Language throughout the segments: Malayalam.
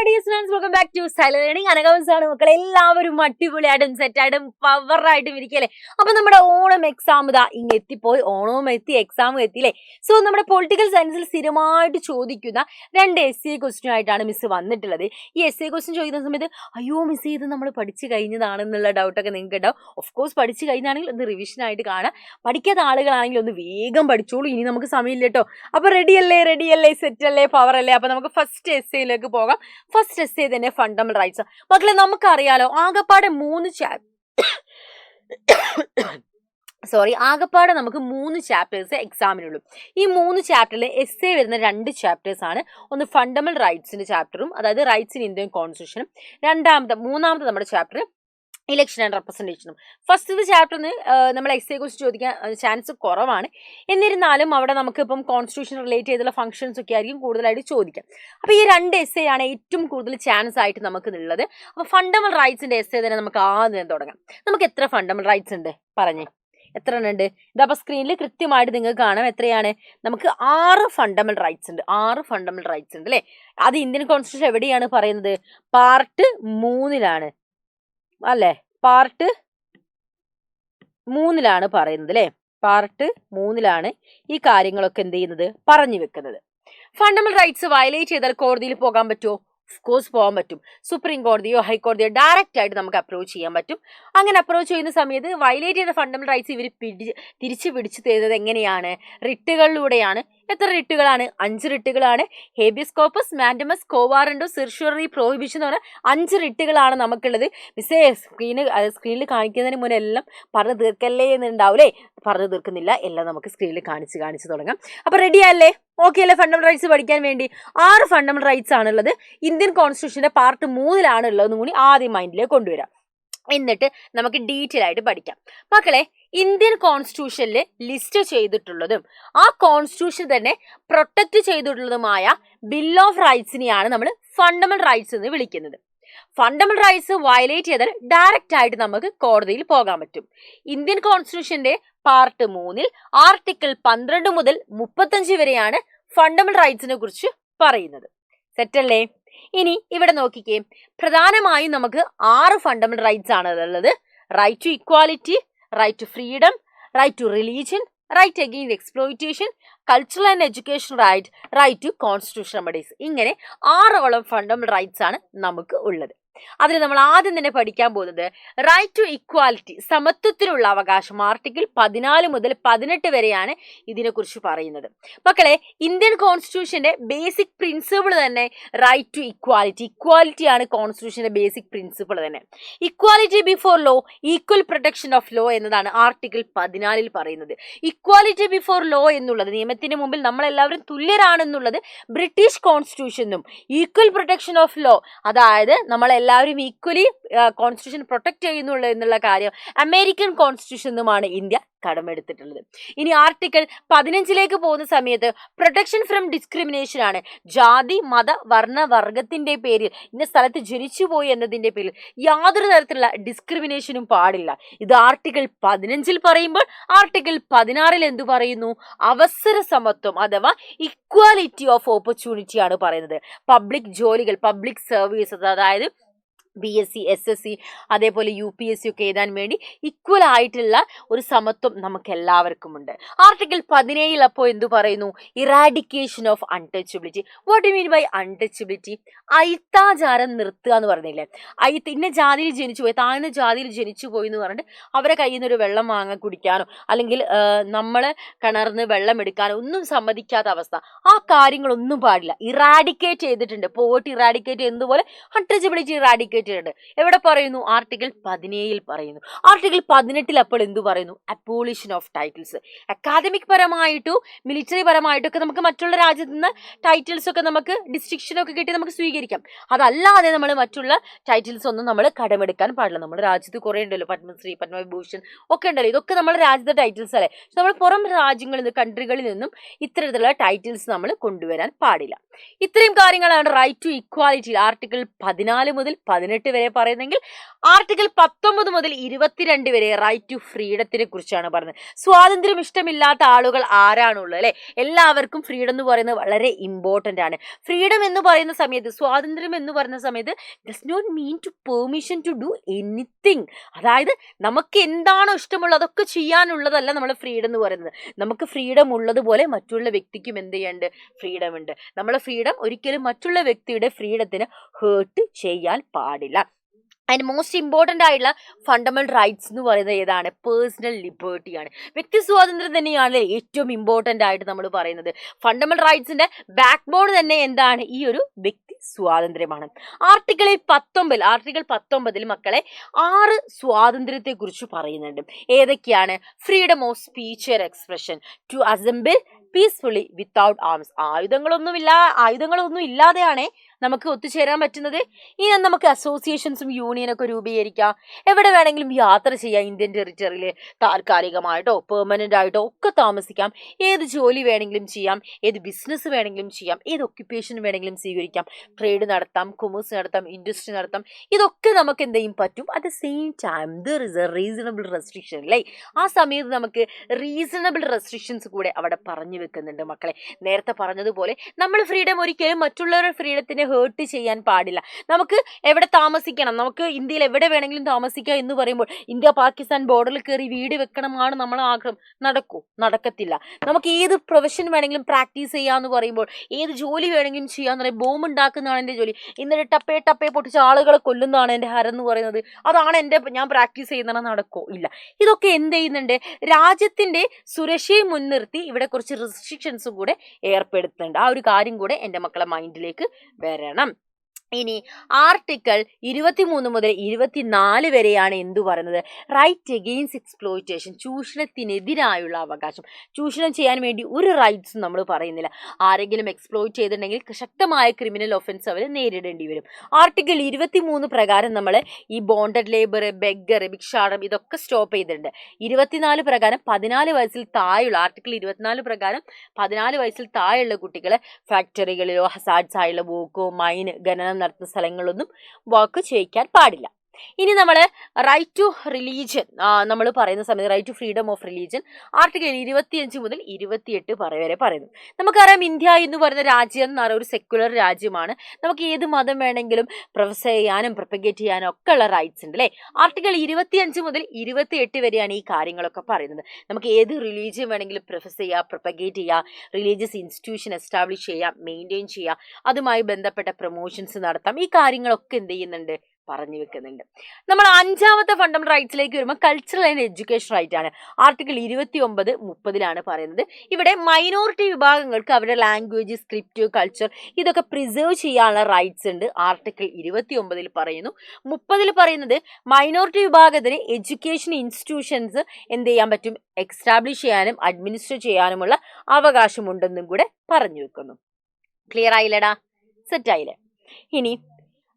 Dear students, welcome back to silent learning. അനഘവൻസാണ് മക്കളെ. എല്ലാവരും അടിപൊളിയായിട്ടും സെറ്റായിട്ടും പവറായിട്ടും ഇരിക്കല്ലേ. അപ്പൊ നമ്മുടെ ഓണം എക്സാം ഇതാ ഇങ്ങ് എത്തിപ്പോയി. ഓണവും എത്തി, എക്സാമും എത്തിയില്ലേ. സോ നമ്മുടെ പൊളിറ്റിക്കൽ സയൻസിൽ സ്ഥിരമായിട്ട് ചോദിക്കുന്ന 2 essay ക്വസ്റ്റ്യൻ ആയിട്ടാണ് മിസ് വന്നിട്ടുള്ളത്. ഈ essay ക്വസ്റ്റ്യൻ ചോദിക്കുന്ന സമയത്ത് അയ്യോ മിസ് ഇത് നമ്മൾ പഠിച്ചു കഴിഞ്ഞതാണെന്നുള്ള ഡൗട്ടൊക്കെ നിങ്ങൾക്ക് ഉണ്ടാവും. ഓഫ് കോഴ്സ് പഠിച്ചു കഴിഞ്ഞാണെങ്കിൽ ഒന്ന് റിവിഷൻ ആയിട്ട് കാണാം. പഠിക്കാത്ത ആളുകളാണെങ്കിൽ ഒന്ന് വേഗം പഠിച്ചോളൂ. ഇനി നമുക്ക് സമയമില്ല കേട്ടോ. അപ്പൊ റെഡിയല്ലേ, സെറ്റ് അല്ലേ, പവർ അല്ലേ. അപ്പൊ നമുക്ക് ഫസ്റ്റ് എസ്സേയിലേക്ക് പോകാം. ഫസ്റ്റ് എസ്സേ തന്നെ ഫണ്ടമെന്റൽ റൈറ്റ്സ്. മക്കളെ നമുക്കറിയാലോ ആകപ്പാടെ ആകപ്പാടെ നമുക്ക് 3 ചാപ്റ്റേഴ്സ് എക്സാമിനുള്ളൂ. ഈ 3 ചാപ്റ്ററിൽ എസ്സേ വരുന്ന 2 ചാപ്റ്റേഴ്സ് ആണ്. ഒന്ന് ഫണ്ടമെന്റൽ റൈറ്റ്സിന്റെ ചാപ്റ്ററും, അതായത് റൈറ്റ്സ് ഇൻ ഇന്ത്യൻ കോൺസ്റ്റിറ്റ്യൂഷനും. മൂന്നാമത്തെ നമ്മുടെ ചാപ്റ്റർ ഇലക്ഷൻ ആൻഡ് റെപ്രസെന്റേഷനും. ഫസ്റ്റ് ചാപ്റ്ററിന് നമ്മൾ എസ്സേ കുറിച്ച് ചോദിക്കാൻ ചാൻസ് കുറവാണ്. എന്നിരുന്നാലും അവിടെ നമുക്ക് ഇപ്പം കോൺസ്റ്റിറ്റ്യൂഷൻ റിലേറ്റ് ചെയ്തുള്ള ഫംഗ്ഷൻസ് ഒക്കെ ആയിരിക്കും കൂടുതലായിട്ട് ചോദിക്കാം. അപ്പോൾ ഈ 2 എസ്സേ ആണ് ഏറ്റവും കൂടുതൽ ചാൻസ് ആയിട്ട് നമുക്ക് ഉള്ളത്. അപ്പോൾ ഫണ്ടമെന്റൽ റൈറ്റ്സിന്റെ എസ്സേ തന്നെ നമുക്ക് ആദ്യം തുടങ്ങാം. നമുക്ക് എത്ര ഫണ്ടമെന്റൽ റൈറ്റ്സ് ഉണ്ട് പറഞ്ഞേ, എത്ര എണ്ണം ഉണ്ട്? ഇതപ്പോൾ സ്ക്രീനിൽ കൃത്യമായിട്ട് നിങ്ങൾക്ക് കാണാം എത്രയാണ്. നമുക്ക് 6 ഫണ്ടമെന്റൽ റൈറ്റ്സ് ഉണ്ട്. 6 ഫണ്ടമെന്റൽ റൈറ്റ്സ് ഉണ്ട് അല്ലേ. അത് ഇന്ത്യൻ കോൺസ്റ്റിറ്റ്യൂഷൻ എവിടെയാണ് പറയുന്നത്? പാർട്ട് 3 അല്ലേ, പാർട്ട് 3 പറയുന്നത് അല്ലേ. പാർട്ട് 3 ഈ കാര്യങ്ങളൊക്കെ എന്ത് ചെയ്യുന്നത്, പറഞ്ഞു വെക്കുന്നത്. ഫണ്ടമെന്റൽ റൈറ്റ്സ് വയലേറ്റ് ചെയ്താൽ കോടതിയിൽ പോകാൻ പറ്റുമോ? ഓഫ് കോഴ്സ് പോകാൻ പറ്റും. സുപ്രീം കോടതിയോ ഹൈക്കോടതിയോ ഡയറക്റ്റ് ആയിട്ട് നമുക്ക് അപ്രോച്ച് ചെയ്യാൻ പറ്റും. അങ്ങനെ അപ്രോച്ച് ചെയ്യുന്ന സമയത്ത് വയലേറ്റ് ചെയ്ത ഫണ്ടമെന്റൽ റൈറ്റ്സ് ഇവർ തിരിച്ചു പിടിച്ചു തരുന്നത് എങ്ങനെയാണ്? റിട്ടുകളിലൂടെയാണ്. എത്ര റിട്ടുകളാണ്? 5 റിട്ടുകളാണ്. ഹേബിയസ് കോർപ്പസ്, മാൻഡമസ്, കോവാറൻഡോ, സെർഷ്വറി, പ്രോഹിബിഷൻ എന്ന് പറഞ്ഞാൽ 5 റിട്ടുകളാണ് നമുക്കുള്ളത്. മിസ്സേ സ്ക്രീനിൽ കാണിക്കുന്നതിന് മുന്നേ എല്ലാം പറഞ്ഞു തീർക്കല്ലേ എന്നുണ്ടാവൂലേ. പറഞ്ഞു തീർക്കുന്നില്ല, എല്ലാം നമുക്ക് സ്ക്രീനിൽ കാണിച്ച് തുടങ്ങാം. അപ്പൊ റെഡി അല്ലേ? ഓക്കെ അല്ലേ? ഫണ്ടമെന്റൽ റൈറ്റ്സ് പഠിക്കാൻ വേണ്ടി 6 ഫണ്ടമെന്റൽ റൈറ്റ്സ് ആണുള്ളത്. ഇന്ത്യൻ കോൺസ്റ്റിറ്റ്യൂഷന്റെ പാർട്ട് 3 ഉള്ളതെന്നും കൂടി ആദ്യം മൈൻഡിലേക്ക് കൊണ്ടുവരാം. എന്നിട്ട് നമുക്ക് ഡീറ്റെയിൽ ആയിട്ട് പഠിക്കാം. മക്കളെ, ഇന്ത്യൻ കോൺസ്റ്റിറ്റ്യൂഷനിൽ ലിസ്റ്റ് ചെയ്തിട്ടുള്ളതും ആ കോൺസ്റ്റിറ്റ്യൂഷൻ തന്നെ പ്രൊട്ടക്ട് ചെയ്തിട്ടുള്ളതുമായ ബിൽ ഓഫ് റൈറ്റ്സിനെയാണ് നമ്മൾ ഫണ്ടമെന്റൽ റൈറ്റ്സ് എന്ന് വിളിക്കുന്നത്. ഫണ്ടമെന്റൽ റൈറ്റ്സ് വയലേറ്റ് ചെയ്താൽ ഡയറക്റ്റ് ആയിട്ട് നമുക്ക് കോടതിയിൽ പോകാൻ പറ്റും. ഇന്ത്യൻ കോൺസ്റ്റിറ്റ്യൂഷന്റെ പാർട്ട് 3 ആർട്ടിക്കിൾ 12 മുതൽ 35 വരെയാണ് ഫണ്ടമെന്റൽ റൈറ്റ്സിനെ കുറിച്ച് പറയുന്നത്. സെറ്റല്ലേ? ഇനി ഇവിടെ നോക്കിക്കേ, പ്രധാനമായും നമുക്ക് 6 ഫണ്ടമെന്റൽ റൈറ്റ്സ് ആണ് ഉള്ളത്. Right to equality, right to freedom, right to religion, right against exploitation, cultural and education right, right to constitution remedies. ഇങ്ങനെ 6 ഫണ്ടമെന്റൽ റൈറ്റ്സ് ആണ് നമുക്ക് ഉള്ളത്. അതിൽ നമ്മൾ ആദ്യം തന്നെ പഠിക്കാൻ പോകുന്നത് റൈറ്റ് ടു ഇക്വാലിറ്റി, സമത്വത്തിനുള്ള അവകാശം. ആർട്ടിക്കിൾ 14 മുതൽ 18 വരെയാണ് ഇതിനെക്കുറിച്ച് പറയുന്നത്. മക്കളെ, ഇന്ത്യൻ കോൺസ്റ്റിറ്റ്യൂഷന്റെ ബേസിക് പ്രിൻസിപ്പിൾ തന്നെ റൈറ്റ് ടു ഇക്വാലിറ്റി. ഇക്വാലിറ്റി ആണ് കോൺസ്റ്റിറ്റ്യൂഷന്റെ ബേസിക് പ്രിൻസിപ്പിൾ തന്നെ. Equality before law, equal protection of law എന്നതാണ് ആർട്ടിക്കിൾ 14 പറയുന്നത്. ഇക്വാലിറ്റി ബിഫോർ ലോ എന്നുള്ളത്, നിയമത്തിന് മുമ്പിൽ നമ്മളെല്ലാവരും തുല്യരാണെന്നുള്ളത് ബ്രിട്ടീഷ് കോൺസ്റ്റിറ്റ്യൂഷനും, ഈക്വൽ പ്രൊട്ടക്ഷൻ ഓഫ് ലോ അതായത് നമ്മളെല്ലാവരും ഈക്വലി കോൺസ്റ്റിറ്റ്യൂഷൻ പ്രൊട്ടക്ട് ചെയ്യുന്നുള്ളൂ എന്നുള്ള കാര്യം അമേരിക്കൻ കോൺസ്റ്റിറ്റ്യൂഷനുമാണ് ഇന്ത്യ കടമെടുത്തിട്ടുള്ളത്. ഇനി ആർട്ടിക്കിൾ 15 പോകുന്ന സമയത്ത് പ്രൊട്ടക്ഷൻ ഫ്രം ഡിസ്ക്രിമിനേഷൻ ആണ്. ജാതി, മത, വർണ്ണ, വർഗത്തിന്റെ പേരിൽ ഇന്ന സ്ഥലത്ത് ജനിച്ചുപോയി എന്നതിന്റെ പേരിൽ യാതൊരു തരത്തിലുള്ള ഡിസ്ക്രിമിനേഷനും പാടില്ല. ഇത് ആർട്ടിക്കിൾ 15 പറയുമ്പോൾ ആർട്ടിക്കിൾ 16 എന്തു പറയുന്നു? അവസര സമത്വം അഥവാ ഇക്വാലിറ്റി ഓഫ് ഓപ്പർച്യൂണിറ്റി ആണ് പറയുന്നത്. പബ്ലിക് ജോലികൾ, പബ്ലിക് സർവീസസ്, അതായത് BSc, SSc, അതേപോലെ UPSC ഒക്കെ എഴുതാൻ വേണ്ടി ഈക്വൽ ആയിട്ടുള്ള ഒരു സമത്വം നമുക്ക് എല്ലാവർക്കും ഉണ്ട്. ആർട്ടിക്കിൾ 17 അപ്പോൾ എന്തു പറയുന്നു? Eradication of untouchability. What you mean by untouchability? അയിത്താചാരം നിർത്തുക എന്ന് പറഞ്ഞില്ലേ. ഇന്ന ജാതിയിൽ ജനിച്ചു പോയി, താഴ്ന്ന ജാതിയിൽ ജനിച്ചു പോയി എന്ന് പറഞ്ഞിട്ട് അവരെ കയ്യിൽ നിന്ന് ഒരു വെള്ളം വാങ്ങാൻ കുടിക്കാനോ അല്ലെങ്കിൽ നമ്മളെ കിണർന്ന് വെള്ളം എടുക്കാനോ ഒന്നും സമ്മതിക്കാത്ത അവസ്ഥ. ആ കാര്യങ്ങളൊന്നും പാടില്ല. ഇറാഡിക്കേറ്റ് ചെയ്തിട്ടുണ്ട്. പോവർട്ടി ഇറാഡിക്കേറ്റ് എന്നതുപോലെ അൺടച്ചബിലിറ്റി ഇറാഡിക്കേറ്റ് എവിടെ പറയുന്നു? ആർട്ടിക്കിൾ 17 പറയുന്നു. ആർട്ടിക്കിൾ 18 അപ്പോൾ എന്തു പറയുന്നു? Abolition of titles. അക്കാദമിക് പരമായിട്ടും മിലിറ്ററി പരമായിട്ടും ഒക്കെ നമുക്ക് മറ്റുള്ള രാജ്യത്ത് നിന്ന് ടൈറ്റിൽസ് ഒക്കെ നമുക്ക് ഡിസ്ട്രിക്ഷൻ ഒക്കെ കിട്ടി നമുക്ക് സ്വീകരിക്കാം. അതല്ലാതെ നമ്മൾ മറ്റുള്ള ടൈറ്റിൽസ് ഒന്നും നമ്മൾ കടമെടുക്കാൻ പാടില്ല. നമ്മുടെ രാജ്യത്ത് കുറേ ഉണ്ടല്ലോ, പത്മശ്രീ, പത്മവിഭൂഷൺ ഒക്കെ ഉണ്ടല്ലോ. ഇതൊക്കെ നമ്മുടെ രാജ്യത്തെ ടൈറ്റിൽസ് അല്ലേ. നമ്മൾ പുറം രാജ്യങ്ങളിൽ നിന്ന്, കൺട്രികളിൽ നിന്നും ഇത്തരത്തിലുള്ള ടൈറ്റിൽസ് നമ്മൾ കൊണ്ടുവരാൻ പാടില്ല. ഇത്രയും കാര്യങ്ങളാണ് റൈറ്റ് ടു ഇക്വാലിറ്റി ആർട്ടിക്കിൾ 14 മുതൽ 18 18 വരെ പറയുന്നെങ്കിൽ ആർട്ടിക്കിൾ 19 മുതൽ 22 വരെ റൈറ്റ് ടു ഫ്രീഡത്തിനെ കുറിച്ചാണ് പറയുന്നത്. സ്വാതന്ത്ര്യം ഇഷ്ടമില്ലാത്ത ആളുകൾ ആരാണുള്ളത് അല്ലെ? എല്ലാവർക്കും ഫ്രീഡം എന്ന് പറയുന്നത് വളരെ ഇമ്പോർട്ടന്റ് ആണ്. ഫ്രീഡം എന്ന് പറയുന്ന സമയത്ത്, സ്വാതന്ത്ര്യം എന്ന് പറയുന്ന സമയത്ത് does not mean to permission to do anything. അതായത് നമുക്ക് എന്താണോ ഇഷ്ടമുള്ളത് അതൊക്കെ ചെയ്യാനുള്ളതല്ല നമ്മൾ ഫ്രീഡം എന്ന് പറയുന്നത്. നമുക്ക് ഫ്രീഡം ഉള്ളതുപോലെ മറ്റുള്ള വ്യക്തിക്കും എന്ത് ചെയ്യാണ്ട് ഫ്രീഡം ഉണ്ട്. നമ്മളെ ഫ്രീഡം ഒരിക്കലും മറ്റുള്ള വ്യക്തിയുടെ ഫ്രീഡത്തിന് ഹേർട്ട് ചെയ്യാൻ പാടില്ല. അതിന് മോസ്റ്റ് ഇമ്പോർട്ടൻ്റ് ആയിട്ടുള്ള ഫണ്ടമെന്റൽ റൈറ്റ്സ് എന്ന് പറയുന്നത് ഏതാണ്? പേഴ്സണൽ ലിബർട്ടിയാണ്. വ്യക്തി സ്വാതന്ത്ര്യം തന്നെയാണ് ഏറ്റവും ഇമ്പോർട്ടൻ്റ് ആയിട്ട് നമ്മൾ പറയുന്നത്. ഫണ്ടമെന്റൽ റൈറ്റ്സിന്റെ ബാക്ക് ബോൺ തന്നെ എന്താണ്? ഈ ഒരു വ്യക്തി സ്വാതന്ത്ര്യമാണ്. ആർട്ടിക്കിൾ 19 മക്കളെ 6 സ്വാതന്ത്ര്യത്തെ കുറിച്ച് പറയുന്നുണ്ട്. ഏതൊക്കെയാണ്? Freedom of speech and expression, to assemble peacefully without arms. ആയുധങ്ങളൊന്നും ഇല്ലാതെയാണ് നമുക്ക് ഒത്തുചേരാൻ പറ്റുന്നത്. ഇനി നമുക്ക് അസോസിയേഷൻസും യൂണിയനൊക്കെ രൂപീകരിക്കാം. എവിടെ വേണമെങ്കിലും യാത്ര ചെയ്യാം. ഇന്ത്യൻ ടെറിറ്ററിയിൽ താൽക്കാലികമായിട്ടോ പെർമനന്റ് ആയിട്ടോ ഒക്കെ താമസിക്കാം. ഏത് ജോലി വേണമെങ്കിലും ചെയ്യാം, ഏത് ബിസിനസ് വേണമെങ്കിലും ചെയ്യാം, ഏത് ഒക്യുപ്പേഷൻ വേണമെങ്കിലും സ്വീകരിക്കാം. ട്രേഡ് നടത്താം, കൊമേഴ്സ് നടത്താം, ഇൻഡസ്ട്രി നടത്താം. ഇതൊക്കെ നമുക്ക് എന്ത് ചെയ്യും പറ്റും. At the same time there is A reasonable restriction അല്ലേ? ആ സമയത്ത് നമുക്ക് റീസണബിൾ റെസ്ട്രിക്ഷൻസ് കൂടെ അവിടെ പറഞ്ഞു വെക്കുന്നുണ്ട് മക്കളെ. നേരത്തെ പറഞ്ഞതുപോലെ നമ്മൾ ഫ്രീഡം ഒരിക്കലും മറ്റുള്ളവരുടെ ഫ്രീഡത്തിനെ ഹേർട്ട് ചെയ്യാൻ പാടില്ല. നമുക്ക് എവിടെ താമസിക്കണം, നമുക്ക് ഇന്ത്യയിൽ എവിടെ വേണമെങ്കിലും താമസിക്കാം എന്ന് പറയുമ്പോൾ ഇന്ത്യ പാകിസ്ഥാൻ ബോർഡറിൽ കയറി വീട് വെക്കണമാണ് നമ്മളെ ആഗ്രഹം. നടക്കത്തില്ല. നമുക്ക് ഏത് പ്രൊഫഷൻ വേണമെങ്കിലും പ്രാക്ടീസ് ചെയ്യാന്ന് പറയുമ്പോൾ, ഏത് ജോലി വേണമെങ്കിലും ചെയ്യാന്ന് പറയും. ബോംബ് ഉണ്ടാക്കുന്നതാണ് എൻ്റെ ജോലി, എന്നിട്ട് ടപ്പേ പൊട്ടിച്ച് ആളുകളെ കൊല്ലുന്നതാണ് എൻ്റെ ഹരം എന്ന് പറയുന്നത്. അതാണ് ഞാൻ പ്രാക്ടീസ് ചെയ്യുന്നത്. നടക്കോ? ഇല്ല. ഇതൊക്കെ എന്ത് ചെയ്യുന്നുണ്ട്? രാജ്യത്തിന്റെ സുരക്ഷയെ മുൻനിർത്തി ഇവിടെ കുറച്ച് റെസ്ട്രിക്ഷൻസും കൂടെ ഏർപ്പെടുത്തുന്നുണ്ട്. ആ ഒരു കാര്യം കൂടെ എൻ്റെ മക്കളെ മൈൻഡിലേക്ക് വരണം. ഇനി ആർട്ടിക്കിൾ 23 മുതൽ 24 വരെയാണ് എന്തു പറയുന്നത്? റൈറ്റ് അഗെയിൻസ്റ്റ് എക്സ്പ്ലോയിറ്റേഷൻ, ചൂഷണത്തിനെതിരായുള്ള അവകാശം. ചൂഷണം ചെയ്യാൻ വേണ്ടി ഒരു റൈറ്റ്സും നമ്മൾ പറയുന്നില്ല. ആരെങ്കിലും എക്സ്പ്ലോയിറ്റ് ചെയ്തിട്ടുണ്ടെങ്കിൽ ശക്തമായ ക്രിമിനൽ ഒഫൻസ് അവർ നേരിടേണ്ടി വരും. ആർട്ടിക്കിൾ 23 പ്രകാരം നമ്മൾ ഈ ബോണ്ടഡ് ലേബർ, ബെഗർ, ഭിക്ഷാടനം ഇതൊക്കെ സ്റ്റോപ്പ് ചെയ്തിട്ടുണ്ട്. 24 പ്രകാരം 14 വയസ്സിൽ താഴെയുള്ള, ആർട്ടിക്കിൾ 24 പ്രകാരം 14 വയസ്സിൽ താഴെയുള്ള കുട്ടികളെ ഫാക്ടറികളിലോ ഹസാഡ്സ് ആയുള്ള വോക്കോ മൈൻ ഖനനം നടത്തുന്ന സ്ഥലങ്ങളൊന്നും വർക്ക് ചെയ്യിക്കാൻ പാടില്ല. ഇനി നമ്മൾ റൈറ്റ് ടു റിലീജിയൻ നമ്മൾ പറയുന്ന സമയത്ത് right to freedom of religion article 25 മുതൽ 28 വരെ പറയുന്നു. നമുക്കറിയാം ഇന്ത്യ എന്ന് പറയുന്ന രാജ്യം എന്ന് പറയുന്ന ഒരു സെക്യുലർ രാജ്യമാണ്. നമുക്ക് ഏത് മതം വേണമെങ്കിലും പ്രൊഫസ് ചെയ്യാനും പ്രൊപ്പഗേറ്റ് ചെയ്യാനും ഒക്കെ ഉള്ള റൈറ്റ്സ് ഉണ്ട് അല്ലേ? ആർട്ടിക്കിൾ 25 മുതൽ 28 വരെയാണ് ഈ കാര്യങ്ങളൊക്കെ പറയുന്നത്. നമുക്ക് ഏത് റിലീജിയൻ വേണമെങ്കിലും പ്രൊഫസ് ചെയ്യാം, പ്രൊപ്പഗേറ്റ് ചെയ്യാം, റിലീജിയസ് ഇൻസ്റ്റിറ്റ്യൂഷൻ എസ്റ്റാബ്ലിഷ് ചെയ്യാം, മെയിൻറ്റെയിൻ ചെയ്യാം, അതുമായി ബന്ധപ്പെട്ട പ്രൊമോഷൻസ് നടത്താം. ഈ കാര്യങ്ങളൊക്കെ എന്ത് ചെയ്യുന്നുണ്ട്? പറഞ്ഞു വെക്കുന്നുണ്ട്. നമ്മൾ 5ാമത്തെ ഫണ്ടമെന്റൽ റൈറ്റ്സിലേക്ക് വരുമ്പോൾ കൾച്ചറൽ ആൻഡ് എഡ്യൂക്കേഷൻ റൈറ്റ് ആണ്. ആർട്ടിക്കിൾ 29, 30 പറയുന്നത്. ഇവിടെ മൈനോറിറ്റി വിഭാഗങ്ങൾക്ക് അവരുടെ ലാംഗ്വേജ്, സ്ക്രിപ്റ്റ്, കൾച്ചർ ഇതൊക്കെ പ്രിസർവ് ചെയ്യാനുള്ള റൈറ്റ്സ് ഉണ്ട്. ആർട്ടിക്കിൾ 29 പറയുന്നു. 30 പറയുന്നത് മൈനോറിറ്റി വിഭാഗത്തിന് എഡ്യൂക്കേഷൻ ഇൻസ്റ്റിറ്റ്യൂഷൻസ് എന്ത് ചെയ്യാൻ പറ്റും? എക്സ്റ്റാബ്ലിഷ് ചെയ്യാനും അഡ്മിനിസ്റ്റർ ചെയ്യാനുമുള്ള അവകാശമുണ്ടെന്നും കൂടെ പറഞ്ഞു വെക്കുന്നു. ക്ലിയർ ആയില്ലടാ? സെറ്റ് ആയില്ലേ? ഇനി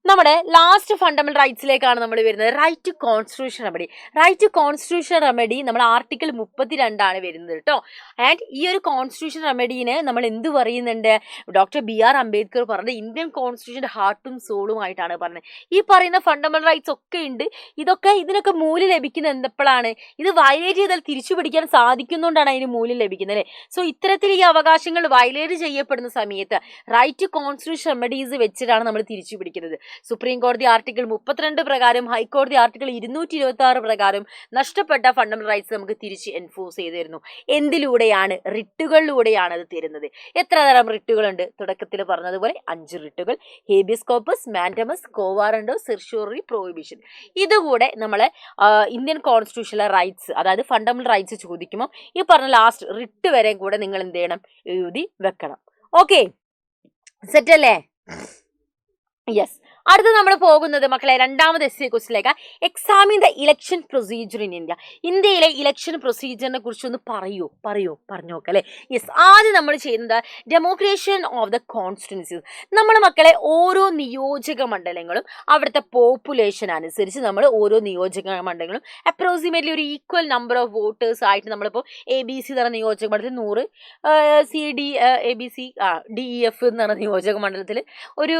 നമ്മുടെ ലാസ്റ്റ് ഫണ്ടമെന്റൽ റൈറ്റ്സിലേക്കാണ് നമ്മൾ വരുന്നത്. Right to constitution remedy. Right to constitution remedy നമ്മൾ ആർട്ടിക്കിൾ 32 വരുന്നത് കേട്ടോ. ആൻഡ് ഈ ഒരു കോൺസ്റ്റിറ്റ്യൂഷൻ റെമഡീനെ നമ്മൾ എന്ത് പറയുന്നുണ്ട്? ഡോക്ടർ BR അംബേദ്കർ പറഞ്ഞത് ഇന്ത്യൻ കോൺസ്റ്റിറ്റ്യൂഷൻ്റെ ഹാർട്ടും സോളും ആയിട്ടാണ് പറഞ്ഞത്. ഈ പറയുന്ന ഫണ്ടമെന്റൽ റൈറ്റ്സ് ഒക്കെ ഉണ്ട്. ഇതിനൊക്കെ മൂല്യം ലഭിക്കുന്നത് എപ്പോഴാണ്? ഇത് വയലേറ്റ് ചെയ്താൽ തിരിച്ചു പിടിക്കാൻ സാധിക്കുന്നതുകൊണ്ടാണ് അതിന് മൂല്യം ലഭിക്കുന്നത് അല്ലേ? സോ ഇത്തരത്തിൽ ഈ അവകാശങ്ങൾ വയലേറ്റ് ചെയ്യപ്പെടുന്ന സമയത്ത് റൈറ്റ് ടു കോൺസ്റ്റിറ്റ്യൂഷൻ റെമഡീസ് വെച്ചിട്ടാണ് നമ്മൾ തിരിച്ചു പിടിക്കുന്നത്. സുപ്രീം കോടതി ആർട്ടിക്കിൾ 32 പ്രകാരം, ഹൈക്കോടതി ആർട്ടിക്കിൾ 226 പ്രകാരം നഷ്ടപ്പെട്ട ഫണ്ടമെന്റൽ റൈറ്റ്സ് നമുക്ക് തിരിച്ച് എൻഫോഴ്സ് ചെയ്ത് തരുന്നു. എന്തിലൂടെയാണ്? റിട്ടുകളിലൂടെയാണ് അത് തരുന്നത്. എത്ര തരം റിട്ടുകളുണ്ട്? തുടക്കത്തിൽ പറഞ്ഞതുപോലെ 5 റിട്ടുകൾ: habeas corpus, mandamus, quo warranto, certiorari, prohibition. ഇതുകൂടെ നമ്മളെ ഇന്ത്യൻ കോൺസ്റ്റിറ്റ്യൂഷനിലെ റൈറ്റ്സ്, അതായത് ഫണ്ടമെന്റൽ റൈറ്റ്സ് ചോദിക്കുമ്പോൾ ഈ പറഞ്ഞ ലാസ്റ്റ് റിട്ട് വരെ കൂടെ നിങ്ങൾ എന്ത് ചെയ്യണം? എഴുതി വെക്കണം. ഓക്കെ, സെറ്റ് അല്ലേ? യെസ്. അടുത്ത് നമ്മൾ പോകുന്നത് മക്കളെ 2ാമത് essay ക്വസ്റ്റിലേക്ക്. Examine the election procedure in India. ഇന്ത്യയിലെ ഇലക്ഷൻ പ്രൊസീജിയറിനെ കുറിച്ചൊന്ന് പറഞ്ഞു നോക്കാം അല്ലേ? യെസ്. ആദ്യം നമ്മൾ ചെയ്യുന്നത് ഡെമോക്രേഷൻ ഓഫ് ദ കോൺസ്റ്റിറ്റ്യുവൻസീസ്. നമ്മൾ മക്കളെ ഓരോ നിയോജക മണ്ഡലങ്ങളും അവിടുത്തെ പോപ്പുലേഷൻ അനുസരിച്ച് നമ്മൾ ഓരോ നിയോജക മണ്ഡലങ്ങളും അപ്രോക്സിമേറ്റ്ലി ഒരു ഈക്വൽ നമ്പർ ഓഫ് വോട്ടേഴ്സ് ആയിട്ട് നമ്മളിപ്പോൾ ABC എന്ന് പറഞ്ഞ നിയോജക മണ്ഡലത്തിൽ 100, CD ABC DEF എന്ന് പറഞ്ഞ നിയോജക മണ്ഡലത്തിൽ ഒരു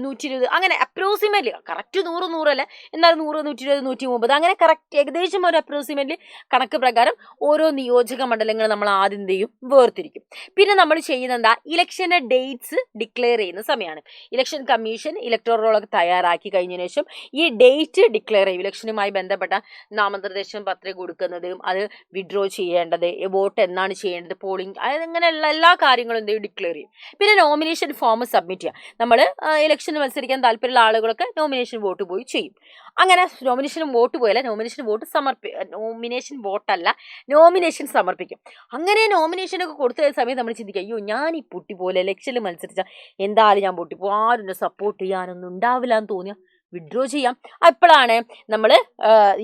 120 120 അങ്ങനെ അപ്രോക്സിമേറ്റ്ലി കറക്റ്റ് 100 എന്നാൽ 100 120 130 അങ്ങനെ കറക്റ്റ് ഏകദേശം ഒരു അപ്രോക്സിമേറ്റ്ലി കണക്ക് പ്രകാരം ഓരോ നിയോജക മണ്ഡലങ്ങൾ നമ്മൾ ആദ്യം എന്ത് ചെയ്യും വേർതിരിക്കും. പിന്നെ നമ്മൾ ചെയ്യുന്ന എന്താ, ഇലക്ഷന്റെ ഡേറ്റ്സ് ഡിക്ലെയർ ചെയ്യുന്ന സമയമാണ്. ഇലക്ഷൻ കമ്മീഷൻ ഇലക്ടോറൽ റോളൊക്കെ തയ്യാറാക്കി കഴിഞ്ഞതിന് ശേഷം ഈ ഡേറ്റ് ഡിക്ലെയർ ചെയ്യും. ഇലക്ഷനുമായി ബന്ധപ്പെട്ട നാമനിർദ്ദേശം പത്രിക കൊടുക്കുന്നതും അത് വിഡ്രോ ചെയ്യേണ്ടത്, വോട്ട് എന്നാണ് ചെയ്യേണ്ടത്, പോളിംഗ്, അങ്ങനെയുള്ള എല്ലാ കാര്യങ്ങളും എന്ത് ചെയ്യും ഡിക്ലെയർ ചെയ്യും. പിന്നെ നോമിനേഷൻ ഫോം സബ്മിറ്റ് ചെയ്യുക. നമ്മൾ ഇലക്ഷന് മത്സരിക്കാൻ താല്പര്യമുള്ള ആളുകളൊക്കെ നോമിനേഷൻ വോട്ട് പോയി ചെയ്യും. അങ്ങനെ നോമിനേഷൻ വോട്ട് പോയല്ല, നോമിനേഷൻ സമർപ്പിക്കും. അങ്ങനെ നോമിനേഷനൊക്കെ കൊടുത്ത സമയത്ത് നമ്മൾ ചിന്തിക്കുക, അയ്യോ ഞാൻ ഈ പൊട്ടി പോലെ ഇലക്ഷനിൽ മത്സരിച്ചാൽ എന്തായാലും ഞാൻ പൊട്ടിപ്പോ, ആരും സപ്പോർട്ട് ചെയ്യാനൊന്നും ഉണ്ടാവില്ല എന്ന് തോന്നിയാൽ വിഡ്രോ ചെയ്യാം. അപ്പോഴാണ് നമ്മൾ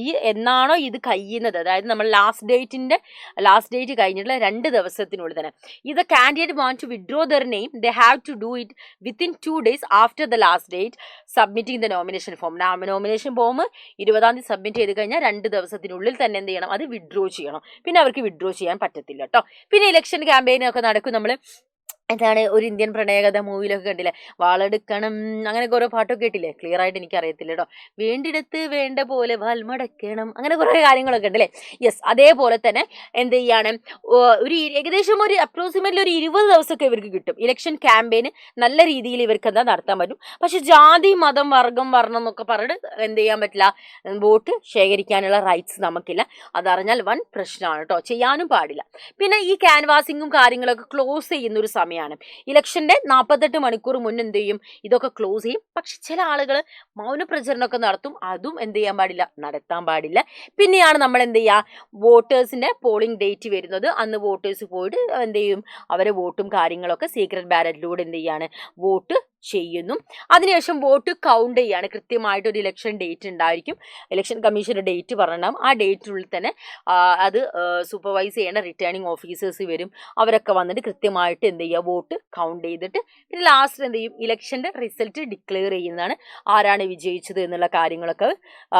ഈ എന്നാണോ ഇത് കഴിയുന്നത്, അതായത് നമ്മൾ ലാസ്റ്റ് ഡേറ്റ് കഴിഞ്ഞിട്ടുള്ള 2 ദിവസത്തിനുള്ളിൽ തന്നെ ഇത് candidate want to withdraw their name, they have to do it within 2 days after the last date submitting the nomination form. Nomination form 20-ാം തീയതി സബ്മിറ്റ് ചെയ്ത് കഴിഞ്ഞാൽ 2 ദിവസത്തിനുള്ളിൽ തന്നെ എന്ത് ചെയ്യണം, അത് വിഡ്രോ ചെയ്യണം. പിന്നെ അവർക്ക് വിഡ്രോ ചെയ്യാൻ പറ്റത്തില്ല കേട്ടോ. പിന്നെ ഇലക്ഷൻ ക്യാമ്പയിനൊക്കെ നടക്കും. നമ്മൾ എന്താണ് ഒരു ഇന്ത്യൻ പ്രണയകഥ മൂവിയിലൊക്കെ കണ്ടില്ലേ, വാളെടുക്കണം അങ്ങനെയൊക്കെ ഓരോ പാട്ടൊക്കെ കേട്ടില്ലേ, ക്ലിയർ ആയിട്ട് എനിക്ക് അറിയത്തില്ല കേട്ടോ. വേണ്ടിടത്ത് വേണ്ട പോലെ വാൽമടക്കണം, അങ്ങനെ കുറേ കാര്യങ്ങളൊക്കെ ഉണ്ടല്ലേ. യെസ്, അതേപോലെ തന്നെ എന്ത് ചെയ്യാണ്, ഒരു ഏകദേശം ഒരു അപ്രോക്സിമേറ്റ്ലി ഒരു 20 ദിവസമൊക്കെ ഇവർക്ക് കിട്ടും. ഇലക്ഷൻ ക്യാമ്പയിന് നല്ല രീതിയിൽ ഇവർക്ക് എന്താ നടത്താൻ പറ്റും. പക്ഷെ ജാതി മതം വർഗം വർണ്ണം എന്നൊക്കെ പറഞ്ഞിട്ട് എന്ത് ചെയ്യാൻ പറ്റില്ല, വോട്ട് ശേഖരിക്കാനുള്ള റൈറ്റ്സ് നമുക്കില്ല. അതറിഞ്ഞാൽ വൻ പ്രശ്നമാണ് കേട്ടോ, ചെയ്യാനും പാടില്ല. പിന്നെ ഈ ക്യാൻവാസിങ്ങും കാര്യങ്ങളൊക്കെ ക്ലോസ് ചെയ്യുന്ന ഒരു സമയം. ഇലക്ഷന്റെ 48 മണിക്കൂർ മുന്നേ എന്ത് ചെയ്യും, ഇതൊക്കെ ക്ലോസ് ചെയ്യും. പക്ഷെ ചില ആളുകൾ മൗനപ്രചരണമൊക്കെ നടത്തും, അതും എന്ത് ചെയ്യാൻ പാടില്ല, നടത്താൻ പാടില്ല. പിന്നെയാണ് നമ്മൾ എന്ത് ചെയ്യുക, വോട്ടേഴ്സിന്റെ പോളിംഗ് ഡേറ്റ് വരുന്നത്, അന്ന് വോട്ടേഴ്സ് പോയിട്ട് എന്ത് ചെയ്യും, അവരെ വോട്ടും കാര്യങ്ങളൊക്കെ സീക്രട്ട് ബാലറ്റിലൂടെ എന്ത് ചെയ്യാണ് വോട്ട് ചെയ്യുന്നു. അതിനുശേഷം വോട്ട് കൗണ്ട് ചെയ്യാണ്. കൃത്യമായിട്ട് ഒരു ഇലക്ഷൻ ഡേറ്റ് ഉണ്ടായിരിക്കും, ഇലക്ഷൻ കമ്മീഷന്റെ ഡേറ്റ് പറഞ്ഞാൽ ആ ഡേറ്റിനുള്ളിൽ തന്നെ അത് സൂപ്പർവൈസ് ചെയ്യേണ്ട റിട്ടേണിംഗ് ഓഫീസേഴ്സ് വരും. അവരൊക്കെ വന്നിട്ട് കൃത്യമായിട്ട് എന്ത് ചെയ്യുക, വോട്ട് കൗണ്ട് ചെയ്തിട്ട് പിന്നെ ലാസ്റ്റ് എന്ത് ചെയ്യും, ഇലക്ഷന്റെ റിസൾട്ട് ഡിക്ലെയർ ചെയ്യുന്നതാണ്. ആരാണ് വിജയിച്ചത് എന്നുള്ള കാര്യങ്ങളൊക്കെ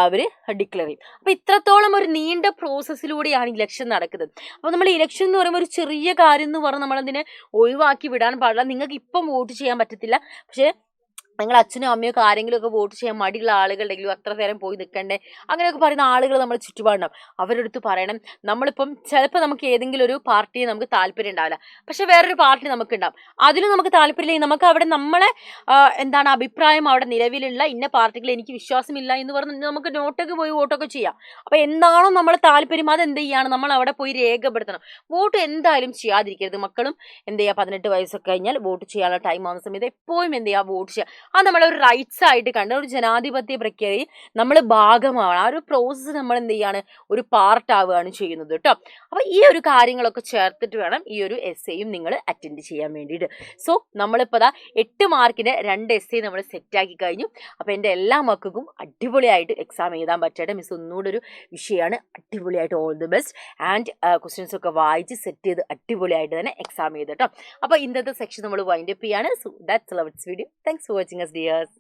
അവർ ഡിക്ലെയർ ചെയ്യും. അപ്പോൾ ഇത്രത്തോളം ഒരു നീണ്ട പ്രോസസ്സിലൂടെയാണ് ഇലക്ഷൻ നടക്കുന്നത്. അപ്പോൾ നമ്മൾ ഇലക്ഷൻ എന്ന് പറയുമ്പോൾ ഒരു ചെറിയ കാര്യം എന്ന് പറഞ്ഞാൽ നമ്മളതിനെ ഒഴിവാക്കി വിടാൻ പാടില്ല. നിങ്ങൾക്ക് ഇപ്പം വോട്ട് ചെയ്യാൻ പറ്റത്തില്ല, പക്ഷേ നിങ്ങൾ അച്ഛനും അമ്മയൊക്കെ ആരെങ്കിലുമൊക്കെ വോട്ട് ചെയ്യാൻ മടിയുള്ള ആളുകളുണ്ടെങ്കിലും അത്ര നേരം പോയി നിൽക്കണ്ടേ അങ്ങനെയൊക്കെ പറയുന്ന ആളുകൾ നമ്മുടെ ചുറ്റുപാടുണ്ടാവും. അവരുടെ അടുത്ത് പറയണം, നമ്മളിപ്പം ചിലപ്പോൾ നമുക്ക് ഏതെങ്കിലും ഒരു പാർട്ടിയെ നമുക്ക് താല്പര്യം ഉണ്ടാവില്ല, പക്ഷെ വേറൊരു പാർട്ടി നമുക്ക് ഉണ്ടാവും, അതിലും നമുക്ക് താല്പര്യമില്ലെങ്കിൽ നമുക്ക് അവിടെ നമ്മളെ എന്താണ് അഭിപ്രായം, അവിടെ നിലവിലുള്ള ഇന്ന പാർട്ടികൾ എനിക്ക് വിശ്വാസമില്ല എന്ന് പറഞ്ഞ് നമുക്ക് നോട്ടൊക്കെ പോയി വോട്ടൊക്കെ ചെയ്യാം. അപ്പോൾ എന്താണോ നമ്മളെ താല്പര്യം അത് എന്ത് ചെയ്യാണ്, നമ്മൾ അവിടെ പോയി രേഖപ്പെടുത്തണം. വോട്ട് എന്തായാലും ചെയ്യാതിരിക്കരുത്. മക്കളും എന്ത് ചെയ്യുക, 18 വയസ്സൊക്കെ കഴിഞ്ഞാൽ വോട്ട് ചെയ്യാനുള്ള ടൈം ആവുന്ന സമയത്ത് എപ്പോഴും എന്ത് ചെയ്യുക, വോട്ട് ചെയ്യുക. അത് നമ്മളൊരു റൈറ്റ്സ് ആയിട്ട് കണ്ട് ഒരു ജനാധിപത്യ പ്രക്രിയയിൽ നമ്മൾ ഭാഗമാവണം. ആ ഒരു പ്രോസസ്സ് നമ്മൾ എന്ത് ചെയ്യാണ്, ഒരു പാർട്ട് ആവുകയാണ് ചെയ്യുന്നത് കേട്ടോ. അപ്പോൾ ഈ ഒരു കാര്യങ്ങളൊക്കെ ചേർത്തിട്ട് വേണം ഈ ഒരു എസ്സേയും നിങ്ങൾ അറ്റൻഡ് ചെയ്യാൻ വേണ്ടിയിട്ട്. സോ നമ്മളിപ്പോൾ 8 മാർക്കിൻ്റെ 2 എസ്സേ നമ്മൾ സെറ്റാക്കി കഴിഞ്ഞു. അപ്പോൾ എൻ്റെ എല്ലാ മക്കൾക്കും അടിപൊളിയായിട്ട് എക്സാം എഴുതാൻ പറ്റട്ടെ. മിസ് ഒന്നുകൂടെ ഒരു വിഷയമാണ്, അടിപൊളിയായിട്ട് all the best. And questions ഒക്കെ വായിച്ച് സെറ്റ് ചെയ്ത് അടിപൊളിയായിട്ട് തന്നെ എക്സാം ചെയ്ത് കേട്ടോ. അപ്പോൾ ഇന്നത്തെ സെക്ഷൻ നമ്മൾ വൈൻഡ് അപ്പ് ചെയ്യാണ്. So that's love it's video. Thanks for watching us dears.